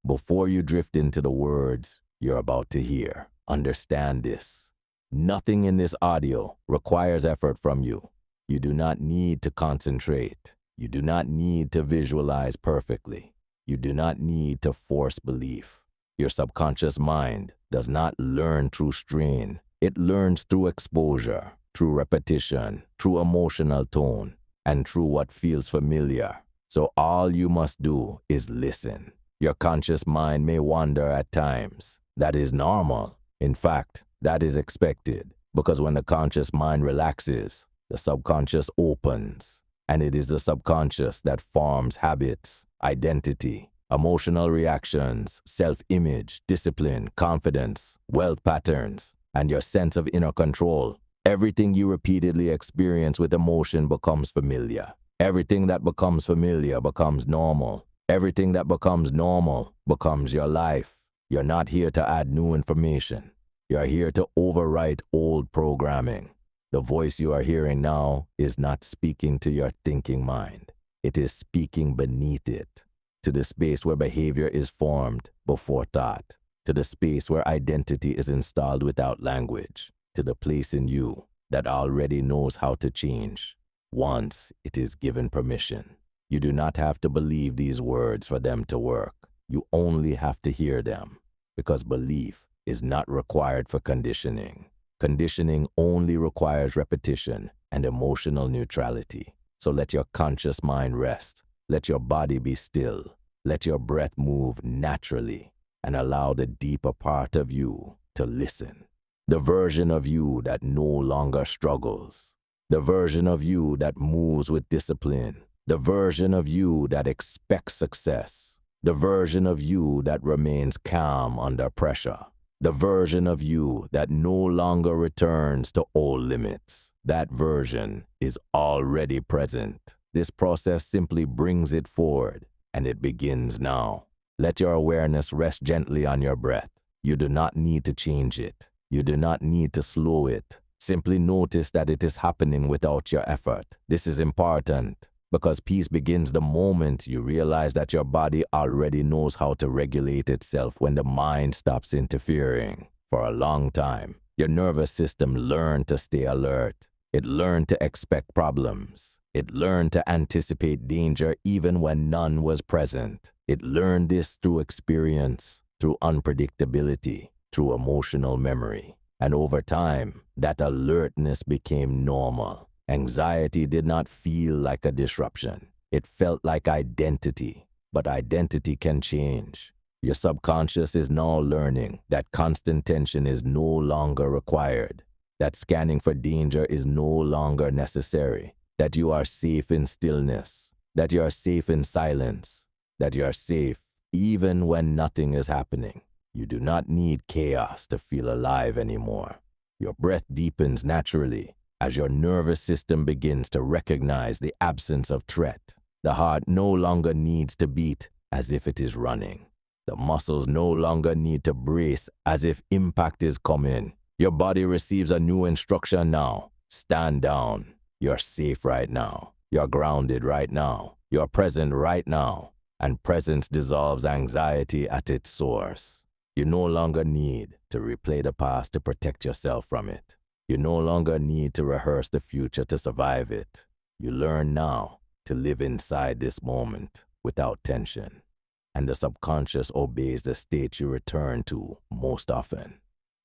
before you drift into the words you're about to hear. Understand this. Nothing in this audio requires effort from you. You do not need to concentrate. You do not need to visualize perfectly. You do not need to force belief. Your subconscious mind does not learn through strain. It learns through exposure, through repetition, through emotional tone, and through what feels familiar. So all you must do is listen. Your conscious mind may wander at times. That is normal. In fact, that is expected, because when the conscious mind relaxes, the subconscious opens, and it is the subconscious that forms habits, identity, emotional reactions, self-image, discipline, confidence, wealth patterns, and your sense of inner control. Everything you repeatedly experience with emotion becomes familiar. Everything that becomes familiar becomes normal. Everything that becomes normal becomes your life. You're not here to add new information. You're here to overwrite old programming. The voice you are hearing now is not speaking to your thinking mind. It is speaking beneath it, to the space where behavior is formed before thought, to the space where identity is installed without language, to the place in you that already knows how to change once it is given permission. You do not have to believe these words for them to work. You only have to hear them, because belief is not required for conditioning. Conditioning only requires repetition and emotional neutrality. So let your conscious mind rest. Let your body be still. Let your breath move naturally, and allow the deeper part of you to listen. The version of you that no longer struggles. The version of you that moves with discipline. The version of you that expects success. The version of you that remains calm under pressure. The version of you that no longer returns to old limits. That version is already present. This process simply brings it forward, and it begins now. Let your awareness rest gently on your breath. You do not need to change it. You do not need to slow it. Simply notice that it is happening without your effort. This is important, because peace begins the moment you realize that your body already knows how to regulate itself when the mind stops interfering. For a long time, your nervous system learned to stay alert. It learned to expect problems. It learned to anticipate danger even when none was present. It learned this through experience, through unpredictability, through emotional memory. And over time, that alertness became normal. Anxiety did not feel like a disruption. It felt like identity, but identity can change. Your subconscious is now learning that constant tension is no longer required, that scanning for danger is no longer necessary, that you are safe in stillness, that you are safe in silence, that you are safe even when nothing is happening. You do not need chaos to feel alive anymore. Your breath deepens naturally as your nervous system begins to recognize the absence of threat. The heart no longer needs to beat as if it is running. The muscles no longer need to brace as if impact is coming. Your body receives a new instruction now. Stand down. You're safe right now. You're grounded right now. You're present right now. And presence dissolves anxiety at its source. You no longer need to replay the past to protect yourself from it. You no longer need to rehearse the future to survive it. You learn now to live inside this moment without tension. And the subconscious obeys the state you return to most often.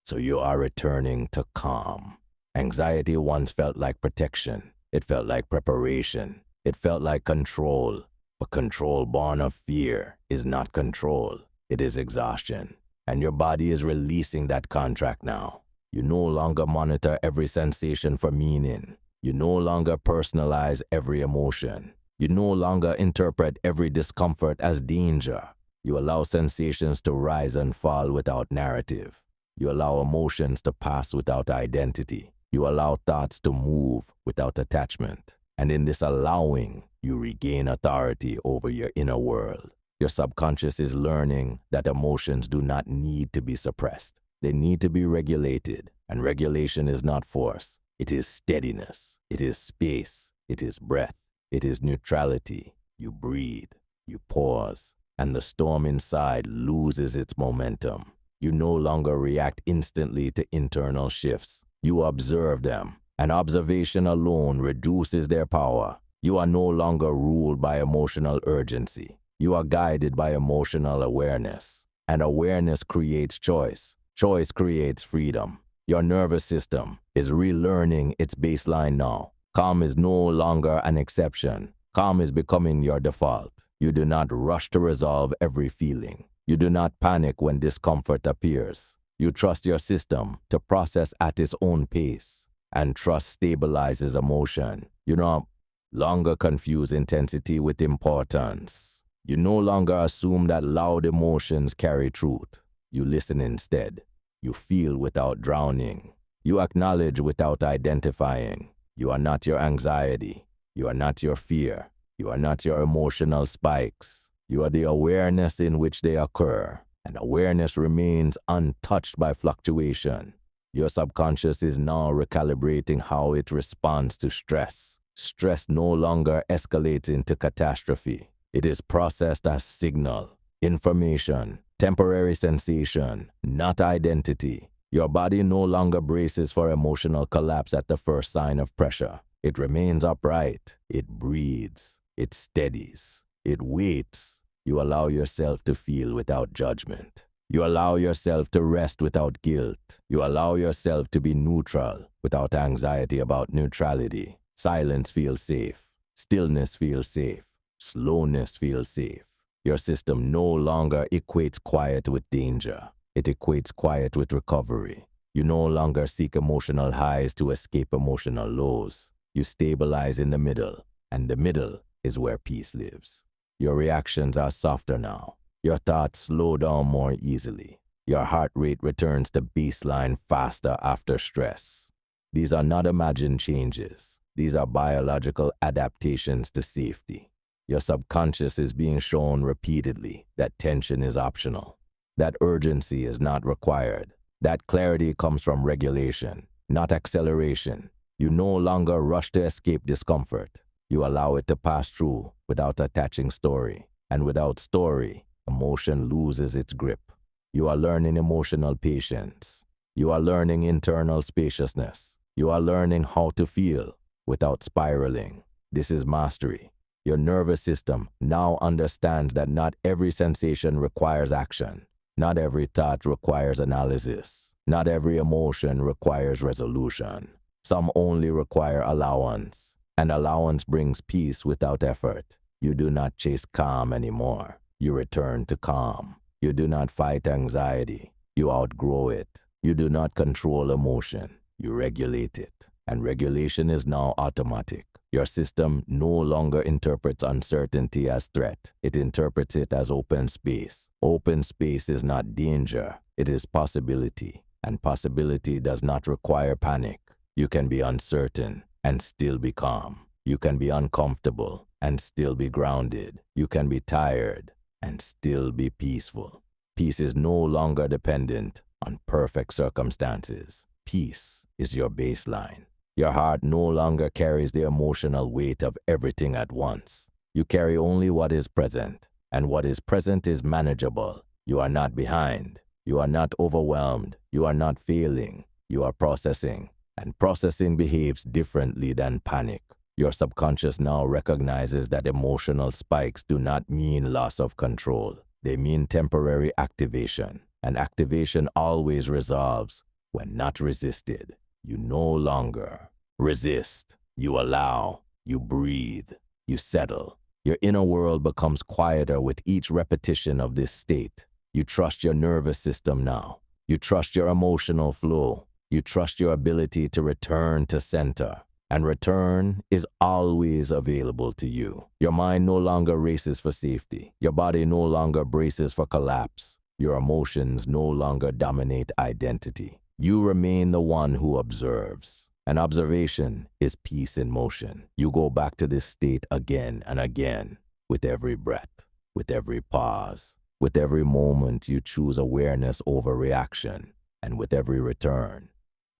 So you are returning to calm. Anxiety once felt like protection. It felt like preparation. It felt like control. But control born of fear is not control. It is exhaustion. And your body is releasing that contract now. You no longer monitor every sensation for meaning. You no longer personalize every emotion. You no longer interpret every discomfort as danger. You allow sensations to rise and fall without narrative. You allow emotions to pass without identity. You allow thoughts to move without attachment. And in this allowing, you regain authority over your inner world. Your subconscious is learning that emotions do not need to be suppressed. They need to be regulated, and regulation is not force. It is steadiness. It is space. It is breath. It is neutrality. You breathe. You pause. and the storm inside loses its momentum. You no longer react instantly to internal shifts. You observe them, and observation alone reduces their power. You are no longer ruled by emotional urgency. You are guided by emotional awareness, and awareness creates choice. Choice creates freedom. Your nervous system is relearning its baseline now. Calm is no longer an exception. Calm is becoming your default. You do not rush to resolve every feeling. You do not panic when discomfort appears. You trust your system to process at its own pace, and trust stabilizes emotion. You no longer confuse intensity with importance. You no longer assume that loud emotions carry truth. You listen instead. You feel without drowning. You acknowledge without identifying. You are not your anxiety. You are not your fear. You are not your emotional spikes. You are the awareness in which they occur, and awareness remains untouched by fluctuation. Your subconscious is now recalibrating how it responds to stress. Stress no longer escalates into catastrophe. It is processed as signal, information, temporary sensation, not identity. Your body no longer braces for emotional collapse at the first sign of pressure. It remains upright. It breathes. It steadies. It waits. You allow yourself to feel without judgment. You allow yourself to rest without guilt. You allow yourself to be neutral without anxiety about neutrality. Silence feels safe. Stillness feels safe. Slowness feels safe. Your system no longer equates quiet with danger. It equates quiet with recovery. You no longer seek emotional highs to escape emotional lows. You stabilize in the middle, and the middle is where peace lives. Your reactions are softer now. Your thoughts slow down more easily. Your heart rate returns to baseline faster after stress. These are not imagined changes. These are biological adaptations to safety. Your subconscious is being shown repeatedly that tension is optional, that urgency is not required, that clarity comes from regulation, not acceleration. You no longer rush to escape discomfort. You allow it to pass through without attaching story, and without story, emotion loses its grip. You are learning emotional patience. You are learning internal spaciousness. You are learning how to feel without spiraling. This is mastery. Your nervous system now understands that not every sensation requires action. Not every thought requires analysis. Not every emotion requires resolution. Some only require allowance, and allowance brings peace without effort. You do not chase calm anymore. You return to calm. You do not fight anxiety. You outgrow it. You do not control emotion. You regulate it, and regulation is now automatic. Your system no longer interprets uncertainty as threat. It interprets it as open space. Open space is not danger. It is possibility, and possibility does not require panic. You can be uncertain and still be calm. You can be uncomfortable and still be grounded. You can be tired and still be peaceful. Peace is no longer dependent on perfect circumstances. Peace is your baseline. Your heart no longer carries the emotional weight of everything at once. You carry only what is present, and what is present is manageable. You are not behind. You are not overwhelmed. You are not failing. You are processing, and processing behaves differently than panic. Your subconscious now recognizes that emotional spikes do not mean loss of control. They mean temporary activation, and activation always resolves when not resisted. You no longer resist. You allow. You breathe. You settle. Your inner world becomes quieter with each repetition of this state. You trust your nervous system now. You trust your emotional flow. You trust your ability to return to center. And return is always available to you. Your mind no longer races for safety. Your body no longer braces for collapse. Your emotions no longer dominate identity. You remain the one who observes. And observation is peace in motion. You go back to this state again and again, with every breath, with every pause, with every moment you choose awareness over reaction, and with every return,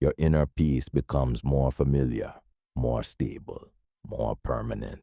your inner peace becomes more familiar, more stable, more permanent.